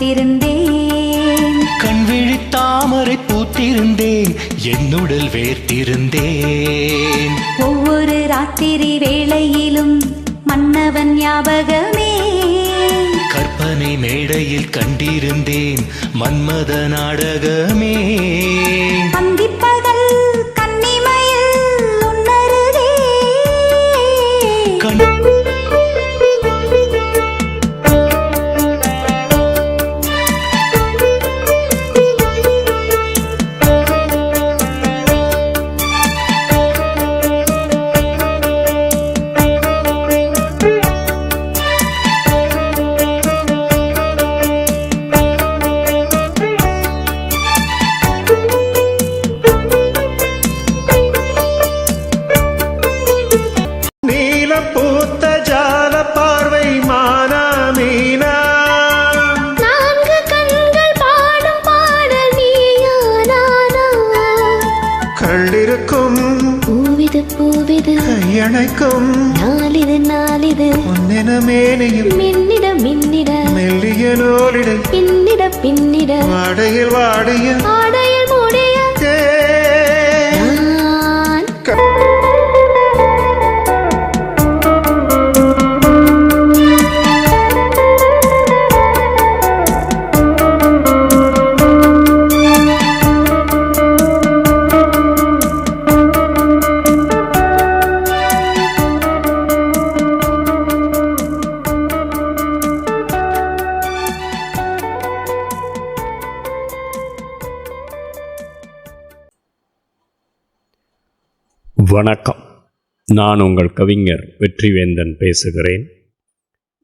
காத்திருந்தேன். கண்விழி தாமரை பூத்திருந்தேன், என்னுடல் வேர்த்திருந்தேன். ஒவ்வொரு ராத்திரி வேளையிலும் மன்னவன் ஞாபகமே. கற்பனை மேடையில் கண்டிருந்தேன் மன்மத நாடகமே. அந்திப்பகல் கன்னிமையில் உன்னருகே. பூத்த ஜால பார்வை மானா மீனா, நான்கு கண்கள் பாடும் பாடல் நீயா நானா. கள்ளிருக்கும் பூவிது பூவிது கையணைக்கும் நாளிது நாளிது. பொன்னென மேனியும் மின்னிட மின்னிட மெல்லிய நூலிடை பின்னிட பின்னிட வாடையில் வாடிய ஆடையில் மூடிய நான். வணக்கம். நான் உங்கள் கவிஞர் வெற்றிவேந்தன் பேசுகிறேன்.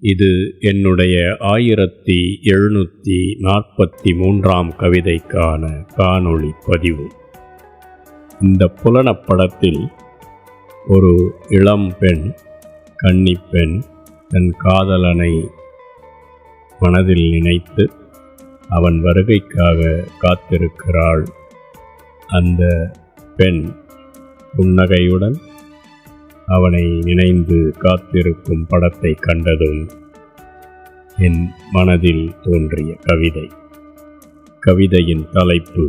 இது என்னுடைய 1743ஆம் கவிதைக்கான காணொளி பதிவு. இந்த புலனப்படத்தில் ஒரு இளம் பெண், கன்னிப்பெண், தன் காதலனை மனதில் நினைத்து அவன் வருகைக்காக காத்திருக்கிறாள். அந்த பெண் புன்னகையுடன் அவனை நினைந்து காத்திருக்கும் படத்தை கண்டதும் என் மனதில் தோன்றிய கவிதை. கவிதையின் தலைப்பு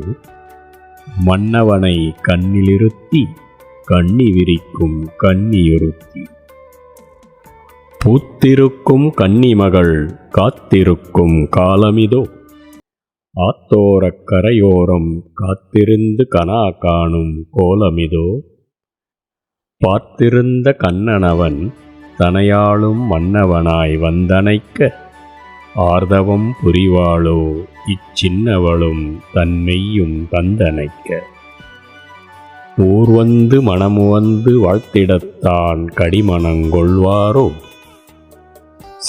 மன்னவனை கண்ணிலிருத்தி கண்ணி விரிக்கும் கன்னியொருத்தி. பூத்திருக்கும் கன்னிமகள் காத்திருக்கும் காலமிதோ, ஆத்தோரக் கரையோரம் காத்திருந்து கனா காணும் கோலமிதோ. பார்த்திருந்த கண்ணனவன் தனையாளும் மன்னவனாய் வந்தணைக்க, ஆர்தவம் புரிவாளோ இச்சின்னவளும் தன்மெய்யும் தந்தணைக்க. ஊர்வந்து மனமுவந்து வாழ்த்திடத்தான் கடிமணங்கொள்வாரோ,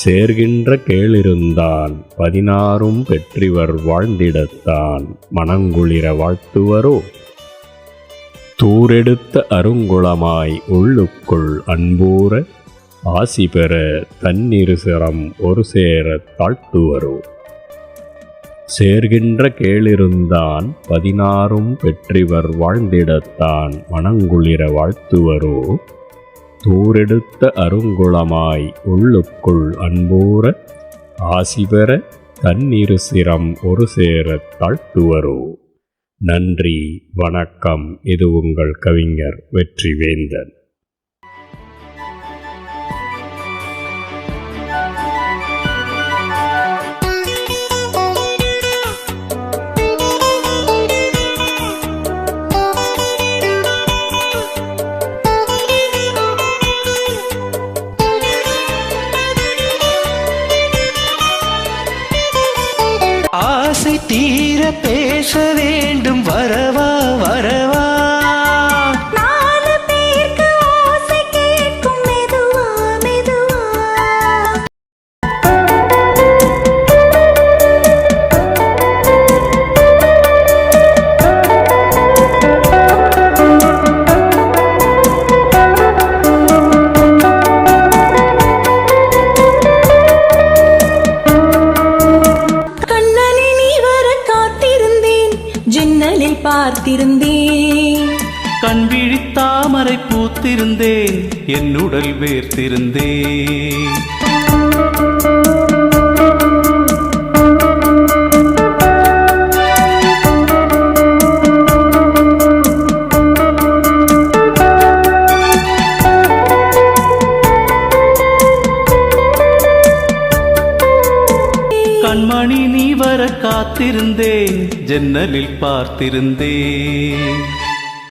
சேர்கின்ற கேளிருந்தான் 16 பெற்றிவர் வாழ்ந்திடத்தான் மனங்குளிர வாழ்த்துவரோ. தூரெடுத்த அருங்குளமாய் உள்ளுக்குள் அன்பூர, ஆசி பெற தன்னிருசிரம் ஒரு சேர தாழ்த்துவரோ. சேர்கின்ற கேளிருந்தான் 16 பெற்றிவர் வாழ்ந்திடத்தான் மனங்குளிர வாழ்த்துவரோ. தூரெடுத்த அருங்குளமாய் உள்ளுக்குள் அன்பூர, ஆசி பெற தன்னிருசிரம் ஒரு சேர தாழ்த்துவரோ. நன்றி, வணக்கம். இது உங்கள் கவிஞர் வெற்றிவேந்தன். ஆசை தீர பேச வேண்டும், வரவா வரவா. 4 பேருக்கு ஓசை கேட்கும் மெதுவா மெதுவா. பார்த்திருந்தேன், கண்விழி தாமரை பூத்திருந்தேன், என்னுடல் வேர்த்திருந்தேன். கண்மணி நீ வர காத்திருந்தேன், ஜன்னலில் பார்த்திருந்தேன்.